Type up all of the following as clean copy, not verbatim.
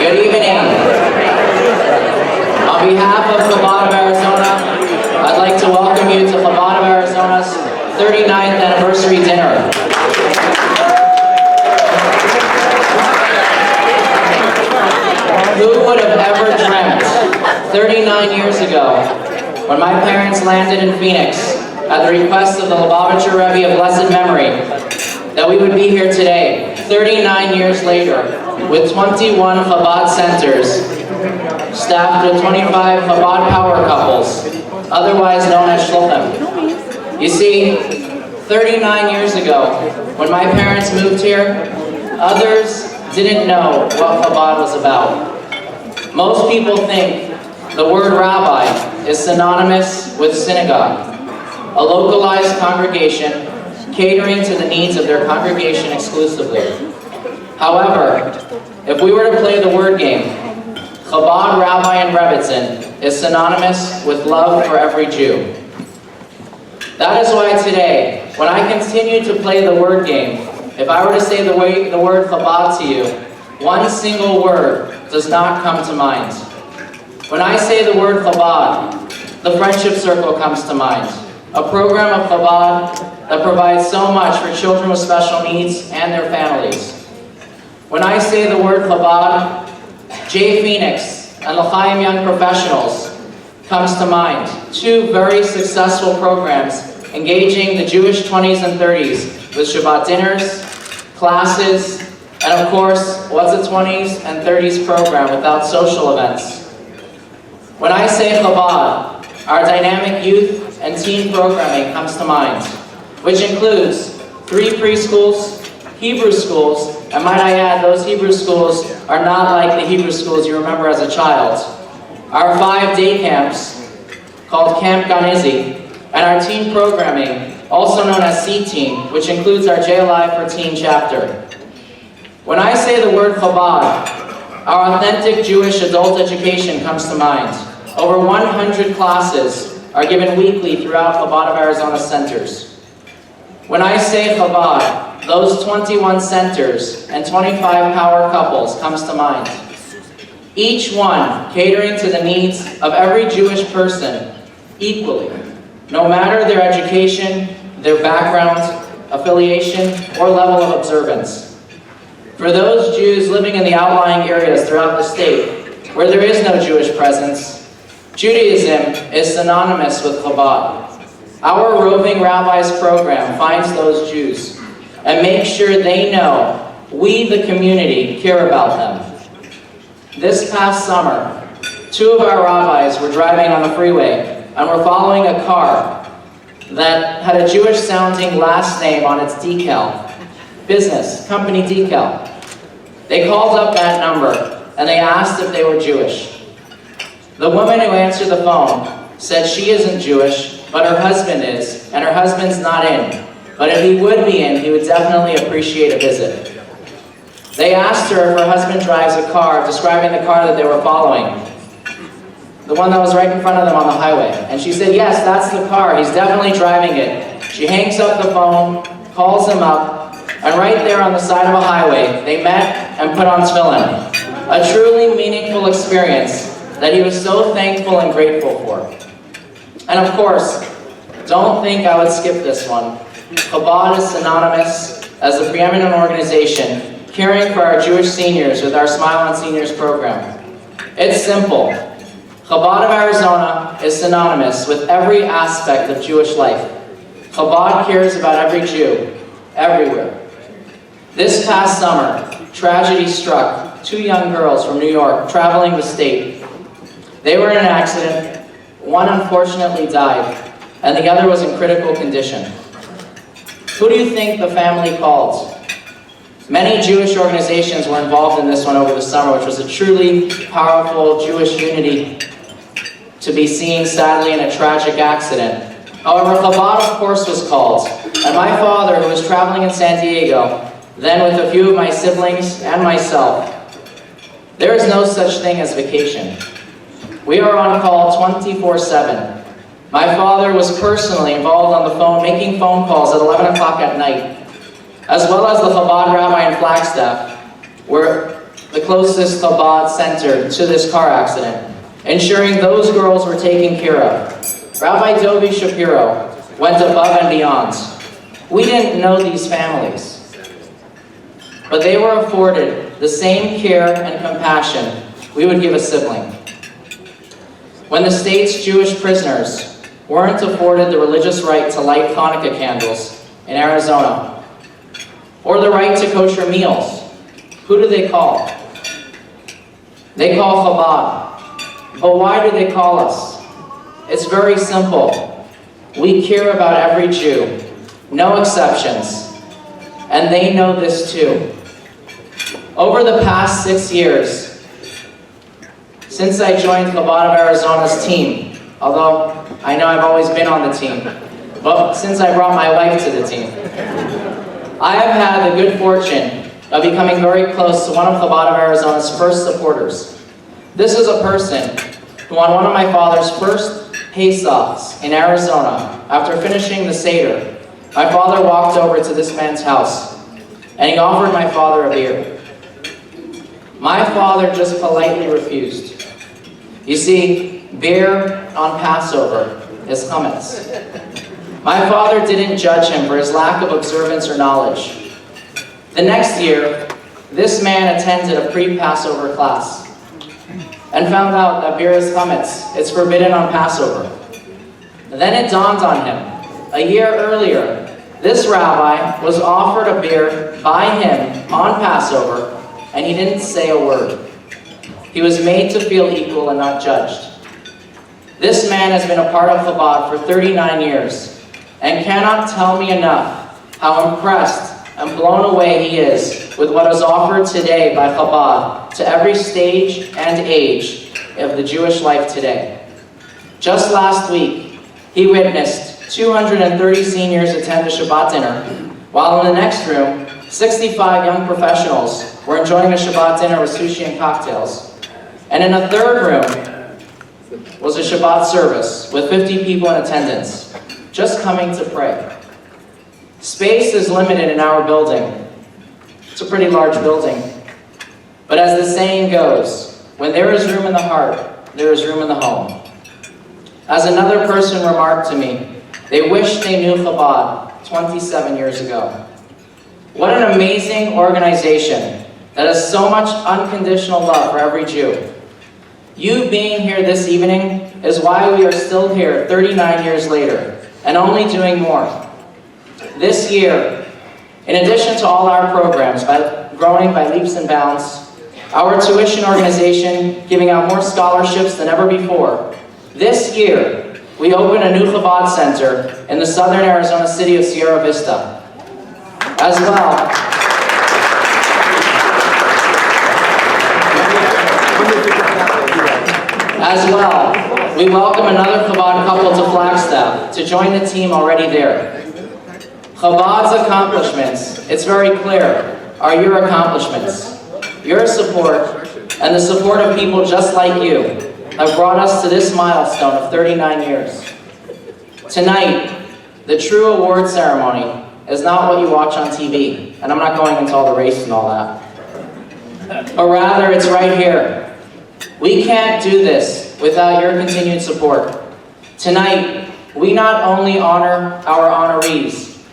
Good evening. On behalf of Chabad of Arizona, I'd like to welcome you to Chabad of Arizona's 39th anniversary dinner. Who would have ever dreamt 39 years ago, when my parents landed in Phoenix at the request of the Lubavitcher Rabbi of blessed memory, that we would be here today, 39 years later, with 21 Chabad centers, staffed with 25 Chabad power couples, otherwise known as shluchim. You see, 39 years ago, when my parents moved here, others didn't know what Chabad was about. Most people think the word rabbi is synonymous with synagogue, a localized congregation catering to the needs of their congregation exclusively. However, if we were to play the word game, Chabad, Rabbi, and Rebbitzin is synonymous with love for every Jew. That is why today, when I continue to play the word game, if I were to say the word Chabad to you, one single word does not come to mind. When I say the word Chabad, the Friendship Circle comes to mind, a program of Chabad that provides so much for children with special needs and their families. When I say the word Chabad, J Phoenix and L'Chaim Young Professionals comes to mind, two very successful programs engaging the Jewish 20s and 30s with Shabbat dinners, classes, and of course, what's a 20s and 30s program without social events? When I say Chabad, our dynamic youth and teen programming comes to mind, which includes 3 preschools, Hebrew schools, and might I add, those Hebrew schools are not like the Hebrew schools you remember as a child. Our 5 day camps, called Camp Gan Izzy, and our teen programming, also known as C-Teen, which includes our JLI for Teen chapter. When I say the word Chabad, our authentic Jewish adult education comes to mind. Over 100 classes are given weekly throughout Chabad of Arizona centers. When I say Chabad, those 21 centers and 25 power couples comes to mind. Each one catering to the needs of every Jewish person equally, no matter their education, their background, affiliation, or level of observance. For those Jews living in the outlying areas throughout the state, where there is no Jewish presence, Judaism is synonymous with Chabad. Our roving rabbis program finds those Jews and makes sure they know we, the community, care about them. This past summer, 2 of our rabbis were driving on the freeway and were following a car that had a Jewish-sounding last name on its decal. Business, company decal. They called up that number and they asked if they were Jewish. The woman who answered the phone said she isn't Jewish, but her husband is, and her husband's not in. But if he would be in, he would definitely appreciate a visit. They asked her if her husband drives a car, describing the car that they were following, the one that was right in front of them on the highway. And she said, yes, that's the car, he's definitely driving it. She hangs up the phone, calls him up, and right there on the side of a highway, they met and put on tefillin. A truly meaningful experience that he was so thankful and grateful for. And of course, don't think I would skip this one. Chabad is synonymous as the preeminent organization caring for our Jewish seniors with our Smile on Seniors program. It's simple. Chabad of Arizona is synonymous with every aspect of Jewish life. Chabad cares about every Jew, everywhere. This past summer, tragedy struck 2 young girls from New York traveling the state. They were in an accident. One unfortunately died, and the other was in critical condition. Who do you think the family called? Many Jewish organizations were involved in this one over the summer, which was a truly powerful Jewish unity to be seen, sadly, in a tragic accident. However, Chabad, of course, was called, and my father, who was traveling in San Diego, then with a few of my siblings and myself, there is no such thing as vacation. We are on call 24/7. My father was personally involved on the phone, making phone calls at 11 o'clock at night, as well as the Chabad rabbi in Flagstaff, where the closest Chabad center to this car accident, ensuring those girls were taken care of. Rabbi Dovi Shapiro went above and beyond. We didn't know these families, but they were afforded the same care and compassion we would give a sibling. When the state's Jewish prisoners weren't afforded the religious right to light Hanukkah candles in Arizona, or the right to kosher meals, who do they call? They call Chabad. But why do they call us? It's very simple. We care about every Jew, no exceptions, and they know this too. Over the past 6 years, since I joined Chabad of Arizona's team, although I know I've always been on the team, but since I brought my wife to the team, I have had the good fortune of becoming very close to one of Chabad of Arizona's first supporters. This is a person who on one of my father's first Pesachs in Arizona, after finishing the Seder, my father walked over to this man's house and he offered my father a beer. My father just politely refused. You see, beer on Passover is chametz. My father didn't judge him for his lack of observance or knowledge. The next year, this man attended a pre-Passover class and found out that beer is chametz. It's forbidden on Passover. Then it dawned on him. A year earlier, this rabbi was offered a beer by him on Passover, and he didn't say a word. He was made to feel equal and not judged. This man has been a part of Chabad for 39 years and cannot tell me enough how impressed and blown away he is with what is offered today by Chabad to every stage and age of the Jewish life today. Just last week, he witnessed 230 seniors attend a Shabbat dinner, while in the next room, 65 young professionals were enjoying a Shabbat dinner with sushi and cocktails. And in a third room was a Shabbat service with 50 people in attendance, just coming to pray. Space is limited in our building. It's a pretty large building. But as the saying goes, when there is room in the heart, there is room in the home. As another person remarked to me, they wish they knew Chabad 27 years ago. What an amazing organization that has so much unconditional love for every Jew. You being here this evening is why we are still here 39 years later, and only doing more. This year, in addition to all our programs growing by leaps and bounds, our tuition organization giving out more scholarships than ever before, this year we opened a new Chabad Center in the southern Arizona city of Sierra Vista. As well, we welcome another Chabad couple to Flagstaff to join the team already there. Chabad's accomplishments, it's very clear, are your accomplishments. Your support and the support of people just like you have brought us to this milestone of 39 years. Tonight, the true award ceremony is not what you watch on TV, and I'm not going into all the race and all that, but rather it's right here. We can't do this without your continued support. Tonight, we not only honor our honorees,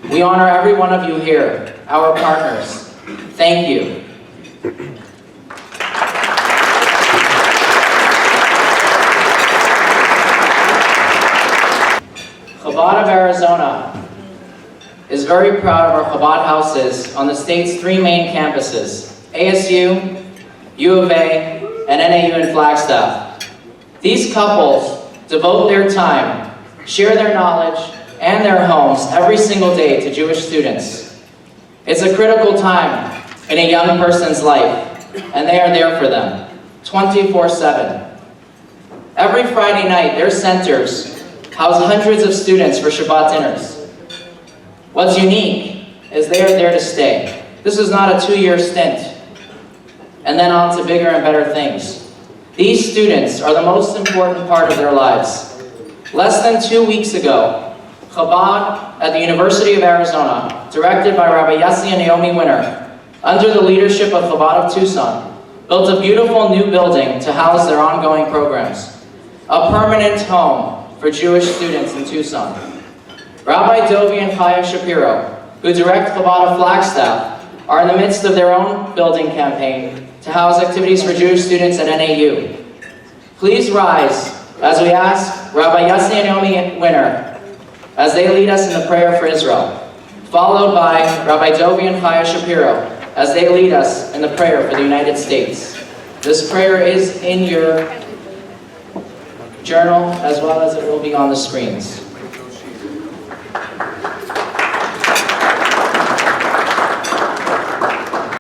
we honor every one of you here, our partners. Thank you. Chabad of Arizona is very proud of our Chabad houses on the state's 3 main campuses, ASU, U of A, and NAU in Flagstaff. These couples devote their time, share their knowledge, and their homes every single day to Jewish students. It's a critical time in a young person's life, and they are there for them, 24/7. Every Friday night, their centers house hundreds of students for Shabbat dinners. What's unique is they are there to stay. This is not a 2-year stint, and then on to bigger and better things. These students are the most important part of their lives. Less than 2 weeks ago, Chabad at the University of Arizona, directed by Rabbi Yossi and Naomi Winner, under the leadership of Chabad of Tucson, built a beautiful new building to house their ongoing programs, a permanent home for Jewish students in Tucson. Rabbi Dovi and Chaya Shapiro, who direct Chabad of Flagstaff, are in the midst of their own building campaign to house activities for Jewish students at NAU. Please rise as we ask Rabbi Yossi and Naomi Winner as they lead us in the prayer for Israel, followed by Rabbi Dovi and Chaya Shapiro as they lead us in the prayer for the United States. This prayer is in your journal as well as it will be on the screens.